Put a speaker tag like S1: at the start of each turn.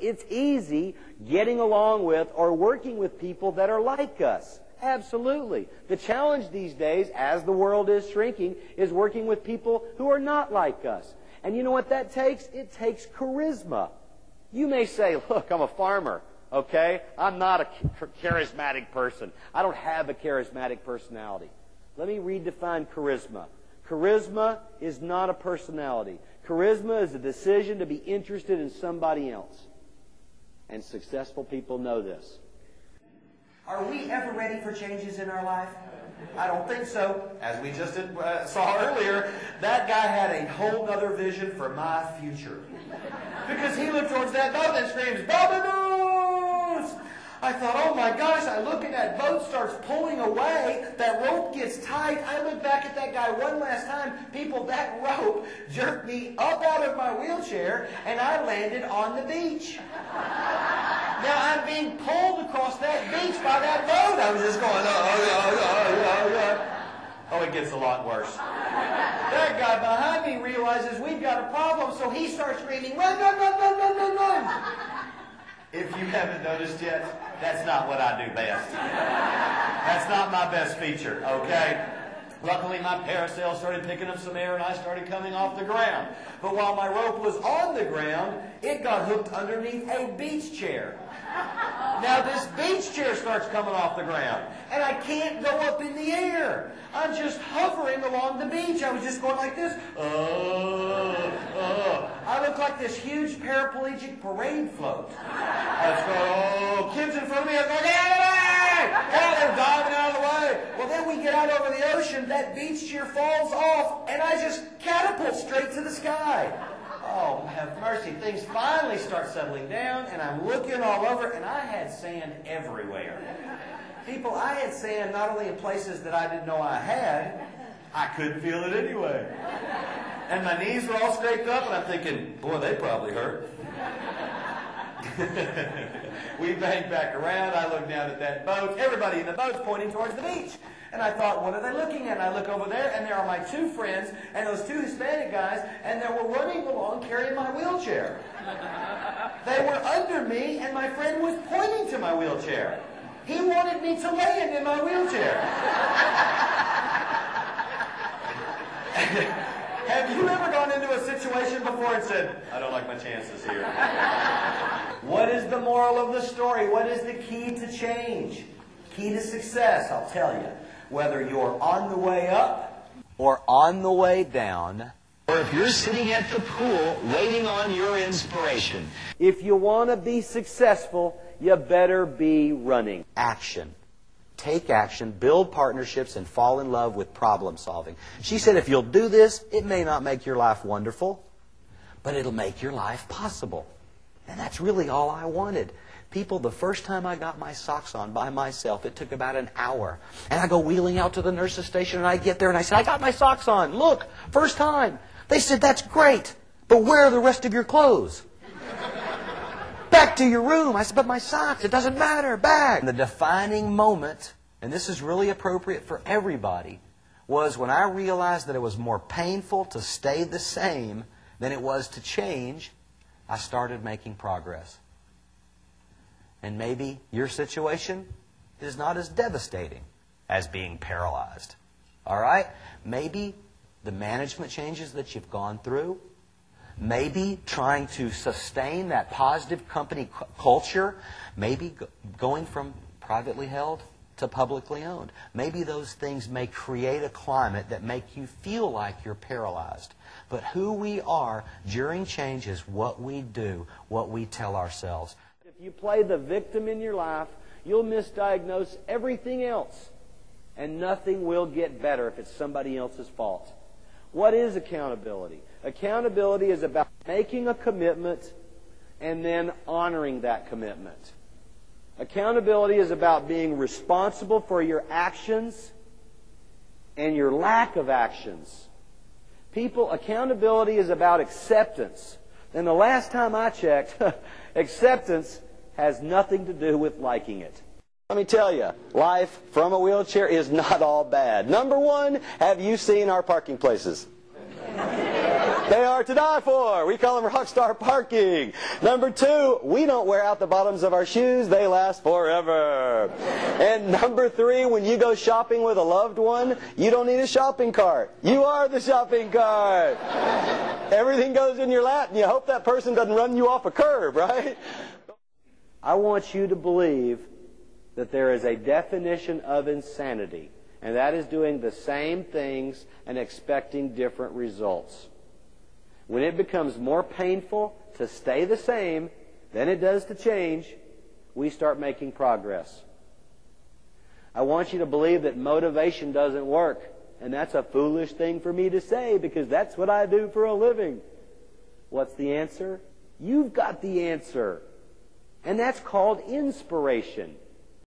S1: it's easy getting along with or working with people that are like us. Absolutely. The challenge these days, as the world is shrinking, is working with people who are not like us. And you know what that takes? It takes charisma. You may say, look, I'm a farmer, okay? I'm not a charismatic person. I don't have a charismatic personality. Let me redefine charisma. Charisma is not a personality. Charisma is a decision to be interested in somebody else. And successful people know this.
S2: Are we ever ready for changes in our life? I don't think so. As we just saw earlier, that guy had a whole other vision for my future. Because he looked towards that boat and screams, "Bubba-noos!" I thought, oh my gosh, I look and that boat starts pulling away, that rope gets tight. I look back at that guy one last time. People, that rope jerked me up out of my wheelchair and I landed on the beach. Now I'm being pulled across that beach by that boat. I was just going, oh, it gets a lot worse. That guy behind me realizes we've got a problem, so he starts screaming, run, run, run, run, run, run, run. If you haven't noticed yet, that's not what I do best. That's not my best feature, okay? Luckily, my parasail started picking up some air and I started coming off the ground. But while my rope was on the ground, it got hooked underneath a beach chair. Now this beach chair starts coming off the ground and I can't go up in the air. I'm just hovering along the beach. I was just going like this. I look like this huge paraplegic parade float. I was going, oh, kids in front of me are going, hey! Oh, they're diving out of the way. Well, then we get out over the ocean, that beach chair falls off, and I just catapult straight to the sky. Oh, have mercy. Things finally start settling down, and I'm looking all over, and I had sand everywhere. People, I had sand not only in places that I didn't know I had, I couldn't feel it anyway. And my knees were all scraped up, and I'm thinking, boy, they probably hurt. We banged back around. I looked down at that boat. Everybody in the boat's pointing towards the beach. And I thought, what are they looking at? And I look over there, and there are my two friends and those two Hispanic guys, and they were running along carrying my wheelchair. They were under me, and my friend was pointing to my wheelchair. He wanted me to land in my wheelchair. Have you ever gone into a situation before and said, I don't like my chances here? What is the moral of the story? What is the key to change? Key to success, I'll tell you. Whether you're on the way up or on the way down,
S3: or if you're sitting at the pool waiting on your inspiration.
S1: If you want to be successful, you better be running. Action. Take action, build partnerships, and fall in love with problem solving. She said if you'll do this, it may not make your life wonderful, but it'll make your life possible. And that's really all I wanted. People, the first time I got my socks on by myself, it took about an hour. And I go wheeling out to the nurse's station, and I get there, and I said, I got my socks on. Look, first time. They said, that's great, but where are the rest of your clothes? Back to your room. I said, but my socks, it doesn't matter, back. And the defining moment, and this is really appropriate for everybody, was when I realized that it was more painful to stay the same than it was to change, I started making progress. And maybe your situation is not as devastating as being paralyzed. All right? Maybe the management changes that you've gone through, maybe trying to sustain that positive company culture, maybe going from privately held to publicly owned. Maybe those things may create a climate that make you feel like you're paralyzed. But who we are during change is what we do, what we tell ourselves. If you play the victim in your life, you'll misdiagnose everything else, and nothing will get better if it's somebody else's fault. What is accountability? Accountability is about making a commitment and then honoring that commitment. Accountability is about being responsible for your actions and your lack of actions. People, accountability is about acceptance. And the last time I checked, acceptance has nothing to do with liking it. Let me tell you, life from a wheelchair is not all bad. Number one, have you seen our parking places? They are to die for. We call them rock star parking. Number 2, we don't wear out the bottoms of our shoes. They last forever. And number 3, when you go shopping with a loved one, you don't need a shopping cart. You are the shopping cart. Everything goes in your lap, and you hope that person doesn't run you off a curb, right? I want you to believe that there is a definition of insanity, and that is doing the same things and expecting different results. When it becomes more painful to stay the same than it does to change, we start making progress. I want you to believe that motivation doesn't work, and that's a foolish thing for me to say because that's what I do for a living. What's the answer? You've got the answer. And that's called inspiration.